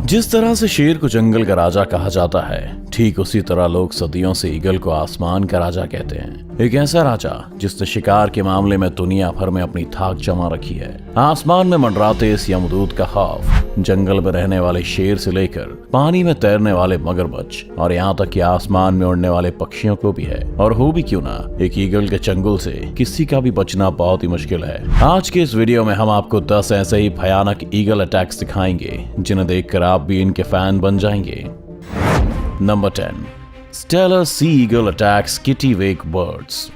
जिस तरह से शेर को जंगल का राजा कहा जाता है, ठीक उसी तरह लोग सदियों से ईगल को आसमान का राजा कहते हैं। एक ऐसा राजा जिसने शिकार के मामले में दुनिया भर में अपनी थाक जमा रखी है। आसमान में मंडराते इस यमदूत का खौफ जंगल में रहने वाले शेर से लेकर पानी में तैरने वाले मगरमच्छ और यहाँ तक कि आसमान में उड़ने वाले पक्षियों को भी है। और हो भी क्यों ना, एक ईगल के चंगुल से किसी का भी बचना बहुत ही मुश्किल है। आज के इस वीडियो में हम आपको 10 ऐसे ही भयानक ईगल अटैक्स दिखाएंगे जिन्हें देखकर आप भी इनके फैन बन जाएंगे। Number 10, Steller sea eagle attacks kittiwake birds.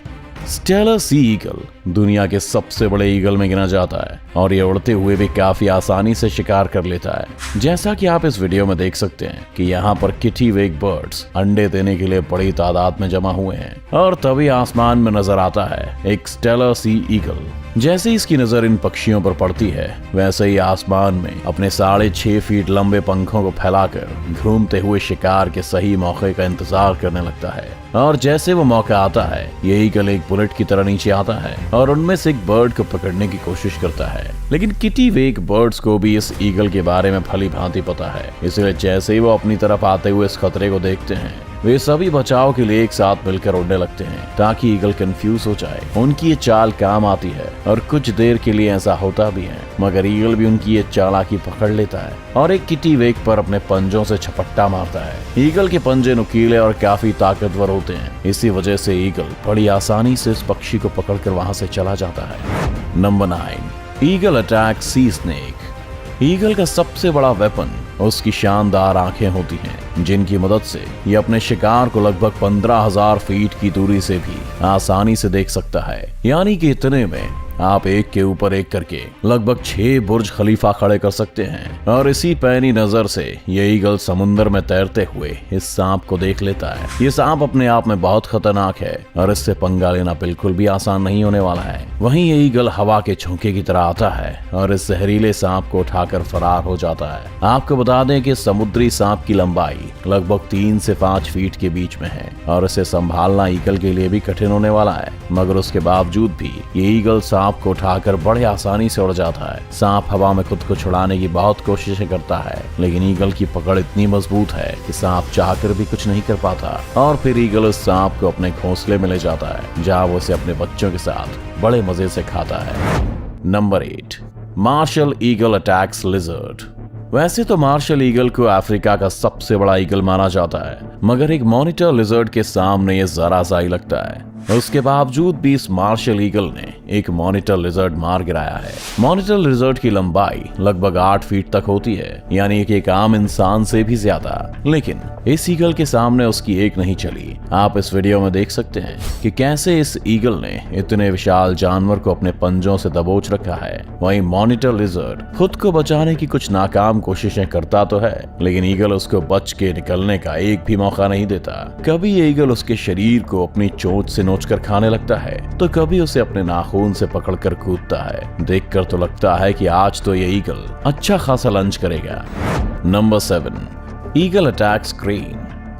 Steller sea eagle दुनिया के सबसे बड़े ईगल में गिना जाता है और ये उड़ते हुए भी काफी आसानी से शिकार कर लेता है। जैसा कि आप इस वीडियो में देख सकते हैं कि यहाँ पर किटिवेक बर्ड्स अंडे देने के लिए बड़ी तादाद में जमा हुए हैं और तभी आसमान में नजर आता है एक स्टेलर सी ईगल। जैसे ही इसकी नजर इन पक्षियों पर पड़ती है, वैसे ही आसमान में अपने 6.5 फीट लंबे पंखों को फैलाकर घूमते हुए शिकार के सही मौके का इंतजार करने लगता है। और जैसे वो मौका आता है, ये ईगल एक बुलेट की तरह नीचे आता है और उनमें से एक बर्ड को पकड़ने की कोशिश करता है। लेकिन किटिवेक बर्ड्स को भी इस ईगल के बारे में भली भांति पता है, इसलिए जैसे ही वो अपनी तरफ आते हुए इस खतरे को देखते हैं, वे सभी बचाव के लिए एक साथ मिलकर उड़ने लगते हैं ताकि ईगल कंफ्यूज हो जाए। उनकी ये चाल काम आती है और कुछ देर के लिए ऐसा होता भी है, मगर ईगल भी उनकी ये चालाकी पकड़ लेता है और एक किटिवेक पर अपने पंजों से झपट्टा मारता है। ईगल के पंजे नुकीले और काफी ताकतवर होते हैं, इसी वजह से ईगल बड़ी आसानी से इस पक्षी को पकड़कर वहां से चला जाता है। नंबर 9, ईगल अटैक सी स्नेक। ईगल का सबसे बड़ा वेपन उसकी शानदार आंखें होती हैं, जिनकी मदद से ये अपने शिकार को लगभग 15,000 फीट की दूरी से भी आसानी से देख सकता है। यानी कि इतने में आप एक के ऊपर एक करके लगभग 6 बुर्ज खलीफा खड़े कर सकते हैं। और इसी पैनी नजर से ये ईगल समुद्र में तैरते हुए इस सांप को देख लेता है। ये सांप अपने आप में बहुत खतरनाक है और इससे पंगा लेना बिल्कुल भी आसान नहीं होने वाला है। वहीं ये ईगल हवा के झोंके की तरह आता है और इस जहरीले सांप को उठाकर फरार हो जाता है। आपको बता दें कि समुद्री सांप की लंबाई लगभग 3 से 5 फीट के बीच में है और इसे संभालना ईगल के लिए भी कठिन होने वाला है। मगर उसके बावजूद भी ये ईगल सांप को उठाकर बड़े आसानी से उड़ जाता है। सांप हवा में खुद को छुड़ाने की बहुत कोशिशें करता है, लेकिन ईगल की पकड़ इतनी मजबूत है कि सांप चाहकर भी कुछ नहीं कर पाता। और फिर ईगल उस सांप को अपने घोंसले में ले जाता है, जहां वो उसे अपने बच्चों के साथ बड़े मजे से खाता है। Number 8, martial eagle attacks lizard. वैसे तो मार्शल ईगल को अफ्रीका का सबसे बड़ा ईगल माना जाता है, मगर एक मॉनिटर लिजर्ड के सामने ये जरा सा ही लगता है। उसके बावजूद भी इस मार्शल ईगल ने एक मॉनिटर लिजर्ड मार गिराया है। मॉनिटर लिजर्ड की लंबाई लगभग 8 फीट तक होती है, यानी कि एक आम इंसान से भी ज्यादा। लेकिन इस ईगल के सामने उसकी एक नहीं चली। आप इस वीडियो में देख सकते हैं कि कैसे इस ईगल ने इतने विशाल जानवर को अपने पंजों से दबोच रखा है। वहीं मॉनिटर लिजर्ड खुद को बचाने की कुछ नाकाम कोशिशें करता तो है, लेकिन ईगल उसको बच के निकलने का एक भी मौका नहीं देता। कभी ये ईगल उसके शरीर को अपनी चोंच से नोचकर खाने लगता है, तो कभी उसे अपने नाखून से पकड़कर कूदता है। देखकर तो लगता है कि आज तो ये ईगल अच्छा खासा लंच करेगा। Number 7, eagle attacks crane.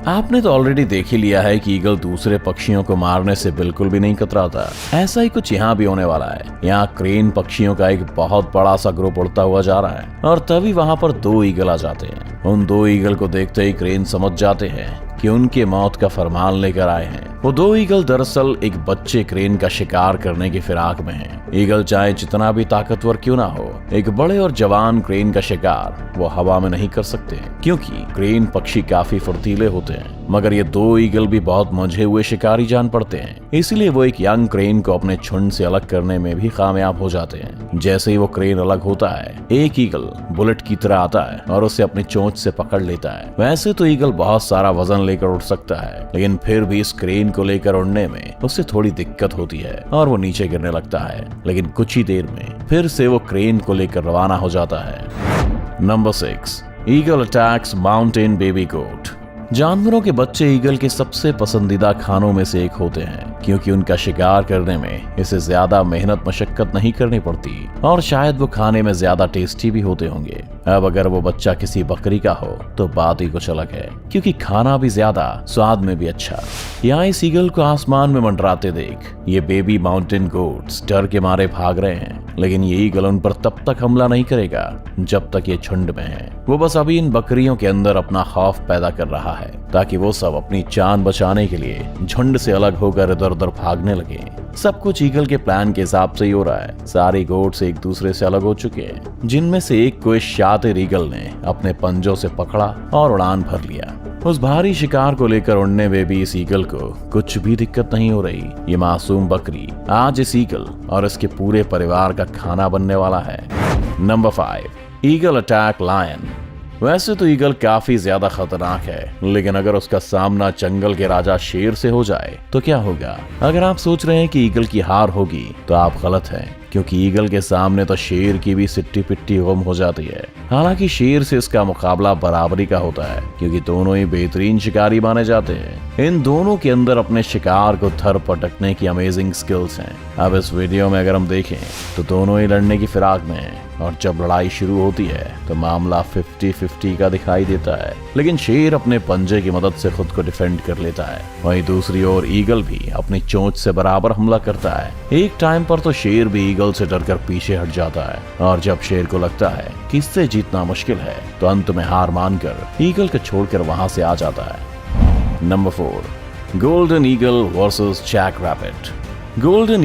आपने तो ऑलरेडी देख ही लिया है कि ईगल दूसरे पक्षियों को मारने से बिल्कुल भी नहीं कतराता। ऐसा ही कुछ यहाँ भी होने वाला है। यहाँ क्रेन पक्षियों का एक बहुत बड़ा सा ग्रुप उड़ता हुआ जा रहा है और तभी वहाँ पर 2 ईगल आ जाते हैं। उन 2 ईगल को देखते ही क्रेन समझ जाते हैं कि उनके मौत का फरमान लेकर आए हैं। वो 2 ईगल दरअसल एक बच्चे क्रेन का शिकार करने की फिराक में हैं। ईगल चाहे जितना भी ताकतवर क्यों ना हो, एक बड़े और जवान क्रेन का शिकार वो हवा में नहीं कर सकते, क्योंकि क्रेन पक्षी काफी फुर्तीले होते हैं। मगर ये 2 ईगल भी बहुत मंझे हुए शिकारी जान पड़ते हैं, इसलिए वो एक यंग क्रेन को अपने झुंड से अलग करने में भी कामयाब हो जाते हैं। जैसे ही वो क्रेन अलग होता है, एक ईगल बुलेट की तरह आता है और उसे अपनी चोंच से पकड़ लेता है। वैसे तो ईगल बहुत सारा वजन लेकर उड़ सकता है, लेकिन फिर भी इस क्रेन को लेकर उड़ने में उससे थोड़ी दिक्कत होती है और वो नीचे गिरने लगता है। लेकिन कुछ ही देर में फिर से वो क्रेन को लेकर रवाना हो जाता है। Number 6, eagle attacks mountain baby goat. जानवरों के बच्चे ईगल के सबसे पसंदीदा खानों में से एक होते हैं, क्योंकि उनका शिकार करने में इसे ज्यादा मेहनत मशक्कत नहीं करनी पड़ती और शायद वो खाने में ज्यादा टेस्टी भी होते होंगे। अब अगर वो बच्चा किसी बकरी का हो तो बात ही कुछ अलग है, क्योंकि खाना भी ज्यादा, स्वाद में भी अच्छा। यहाँ इस ईगल को आसमान में मंडराते देख ये बेबी माउंटेन गोट्स डर के मारे भाग रहे हैं, लेकिन ये ईगल उन पर तब तक हमला नहीं करेगा जब तक ये झुंड में है। वो बस अभी इन बकरियों के अंदर अपना खौफ पैदा कर रहा है ताकि वो सब अपनी जान बचाने के लिए झुंड से अलग होकर इधर उधर भागने लगे। सब कुछ ईगल के प्लान के हिसाब से ही हो रहा है। सारे गोट्स एक दूसरे से अलग हो चुके हैं, जिनमें से एक को इस शातिर ईगल ने अपने पंजों से पकड़ा और उड़ान भर लिया। उस भारी शिकार को लेकर उड़ने में भी इस ईगल को कुछ भी दिक्कत नहीं हो रही। ये मासूम बकरी आज इस ईगल और इसके पूरे परिवार का खाना बनने वाला है। Number 5, eagle attack lion. वैसे तो ईगल काफी ज्यादा खतरनाक है, लेकिन अगर उसका सामना जंगल के राजा शेर से हो जाए तो क्या होगा? अगर आप सोच रहे हैं कि ईगल की हार होगी तो आप गलत हैं, क्योंकि ईगल के सामने तो शेर की भी सिट्टी पिट्टी गुम हो जाती है। हालांकि शेर से इसका मुकाबला बराबरी का होता है, क्योंकि दोनों ही बेहतरीन शिकारी माने जाते हैं। इन दोनों के अंदर अपने शिकार को धर पटकने की अमेजिंग स्किल्स हैं। अब इस वीडियो में अगर हम देखें तो दोनों ही लड़ने की फिराक में हैं, और जब लड़ाई शुरू होती है तो मामला 50-50 का दिखाई देता है, लेकिन शेर अपने पंजे की मदद से खुद को डिफेंड कर लेता है। वहीं दूसरी ओर ईगल भी अपनी चोंच से बराबर हमला करता है। एक टाइम पर तो शेर भी ईगल से डरकर पीछे हट जाता है, और जब शेर को लगता है कि इससे जीतना मुश्किल है तो अंत में हार मानकर ईगल को छोड़कर वहां से आ जाता है। Number 4, golden eagle versus jack rabbit. Golden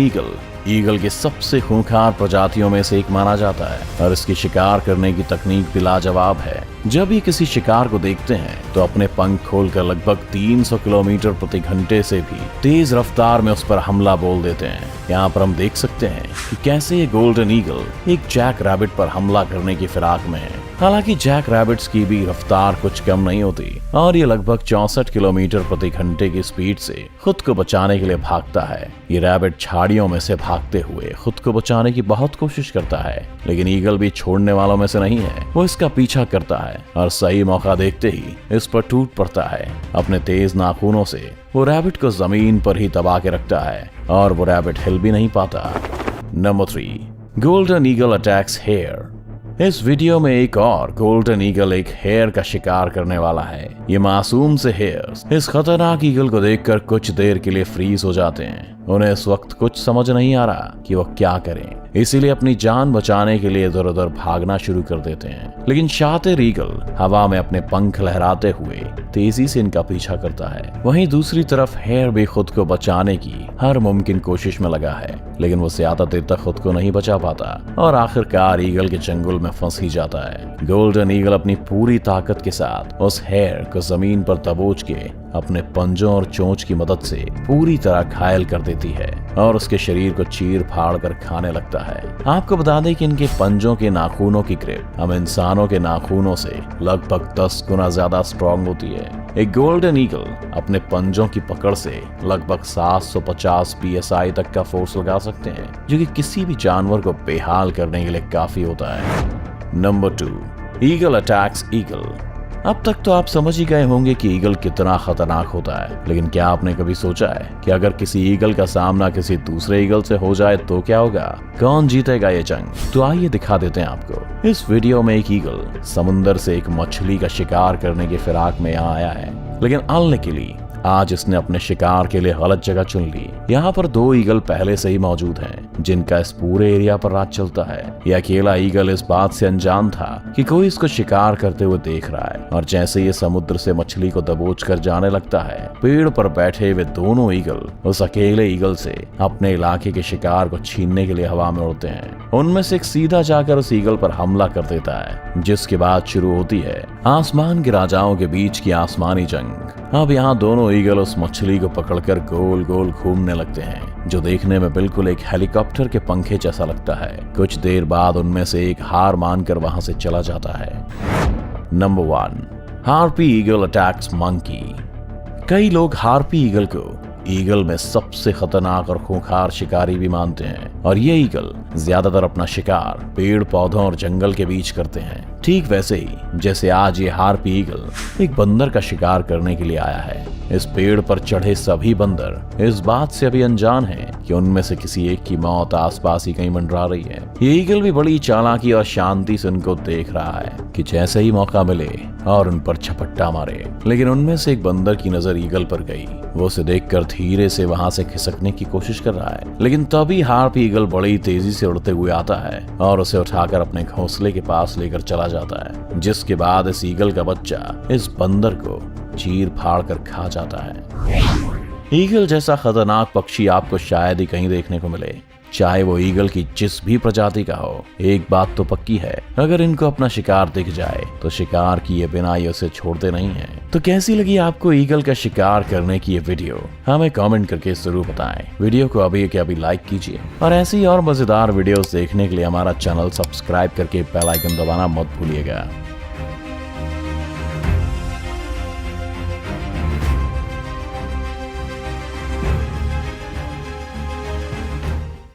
eagle की सबसे खूंखार प्रजातियों में से एक माना जाता है, और इसकी शिकार करने की तकनीक भी लाजवाब है। जब ये किसी शिकार को देखते हैं तो अपने पंख खोलकर लगभग 300 किलोमीटर प्रति घंटे से भी तेज रफ्तार में उस पर हमला बोल देते हैं। यहाँ पर हम देख सकते हैं कि कैसे ये गोल्डन ईगल एक जैक रैबिट पर हमला करने की फिराक में है। हालांकि जैक रैबिट्स की भी रफ्तार कुछ कम नहीं होती, और ये लगभग 64 किलोमीटर प्रति घंटे की स्पीड से खुद को बचाने के लिए भागता है। ये रैबिट झाड़ियों में से भागते हुए खुद को बचाने की बहुत कोशिश करता है, लेकिन ईगल भी छोड़ने वालों में से नहीं है। वो इसका पीछा करता है और सही मौका देखते ही इस पर टूट पड़ता है। अपने तेज नाखूनों से वो रैबिट को जमीन पर ही दबा के रखता है, और वो रैबिट हिल भी नहीं पाता। Number 3, golden eagle attacks hare. इस वीडियो में एक और गोल्डन ईगल एक हेयर का शिकार करने वाला है। ये मासूम से हेयर्स इस खतरनाक ईगल को देखकर कुछ देर के लिए फ्रीज हो जाते हैं। उन्हें इस वक्त कुछ समझ नहीं आ रहा कि वो क्या करें, इसीलिए अपनी जान बचाने के लिए इधर उधर भागना शुरू कर देते हैं। लेकिन शातिर ईगल हवा में अपने पंख लहराते हुए तेजी से इनका पीछा करता है। वहीं दूसरी तरफ हेयर भी खुद को बचाने की हर मुमकिन कोशिश में लगा है, लेकिन वो ज्यादा देर तक खुद को नहीं बचा पाता और आखिरकार ईगल के चंगुल में फंस ही जाता है। गोल्डन ईगल अपनी पूरी ताकत के साथ उस हेयर को जमीन पर दबोच के अपने पंजों और चोंच की मदद से पूरी तरह घायल कर देती है और उसके शरीर को चीर फाड़ कर खाने लगता है। आपको बता दें कि इनके पंजों के नाखूनों की ग्रिप हम इंसानों के नाखूनों से लगभग 10 गुना ज्यादा स्ट्रॉन्ग होती है। एक गोल्डन ईगल अपने पंजों की पकड़ से लगभग 750 PSI तक का फोर्स लगा सकते हैं, जो कि किसी भी जानवर को बेहाल करने के लिए काफी होता है। Number 2, eagle attacks eagle. अब तक तो आप समझ ही गए होंगे कि ईगल कितना खतरनाक होता है, लेकिन क्या आपने कभी सोचा है कि अगर किसी ईगल का सामना किसी दूसरे ईगल से हो जाए तो क्या होगा? कौन जीतेगा ये जंग? तो आइए दिखा देते हैं आपको। इस वीडियो में एक ईगल समुंदर से एक मछली का शिकार करने की फिराक में यहाँ आया है, लेकिन अनलकीली आज इसने अपने शिकार के लिए गलत जगह चुन ली। यहाँ पर 2 ईगल पहले से ही मौजूद हैं, जिनका इस पूरे एरिया पर राज चलता है। ये अकेला ईगल इस बात से अनजान था कि कोई इसको शिकार करते हुए देख रहा है, और जैसे ये समुद्र से मछली को दबोच कर जाने लगता है, पेड़ पर बैठे हुए दोनों ईगल उस अकेले ईगल से अपने इलाके के शिकार को छीनने के लिए हवा में उड़ते हैं। उनमें से एक सीधा जाकर उस ईगल पर हमला कर देता है, जिसके बाद शुरू होती है आसमान के राजाओं के बीच की आसमानी जंग। अब यहाँ दोनों ईगल उस मछली को पकड़कर गोल गोल घूमने लगते हैं, जो देखने में बिल्कुल एक हेलीकॉप्टर के पंखे जैसा लगता है। कुछ देर बाद उनमें से एक हार मानकर वहां से चला जाता है। Number 1, harpy eagle attacks monkey. कई लोग हार्पी ईगल को ईगल में सबसे खतरनाक और खूंखार शिकारी भी मानते हैं, और ये ईगल ज्यादातर अपना शिकार पेड़ पौधों और जंगल के बीच करते हैं। ठीक वैसे ही जैसे आज ये हार्पी ईगल एक बंदर का शिकार करने के लिए आया है। इस पेड़ पर चढ़े सभी बंदर इस बात से अभी अनजान हैं कि उनमें से किसी एक की मौत आसपास ही कहीं मंडरा रही है। ये ईगल भी बड़ी चालाकी और शांति से उनको देख रहा है कि जैसे ही मौका मिले और उन पर झपट्टा मारे। लेकिन उनमें से एक बंदर की नजर ईगल पर गई। वो उसे देखकर धीरे से वहां से खिसकने की कोशिश कर रहा है, लेकिन तभी हार्पी ईगल बड़ी तेजी से उड़ते हुए आता है और उसे उठाकर अपने घोंसले के पास लेकर चला जाता है, जिसके बाद इस ईगल का बच्चा इस बंदर को चीर फाड़ कर खा जाता है। ईगल जैसा खतरनाक पक्षी आपको शायद ही कहीं देखने को मिले, चाहे वो ईगल की जिस भी प्रजाति का हो। एक बात तो पक्की है, अगर इनको अपना शिकार दिख जाए तो शिकार किए बिना ये उसे छोड़ते नहीं हैं। तो कैसी लगी आपको ईगल का शिकार करने की ये वीडियो? हमें कमेंट करके जरूर बताएं। वीडियो को अभी के अभी लाइक कीजिए और ऐसी और मजेदार वीडियोस देखने के लिए हमारा चैनल सब्सक्राइब करके बेल आइकन दबाना मत भूलिएगा।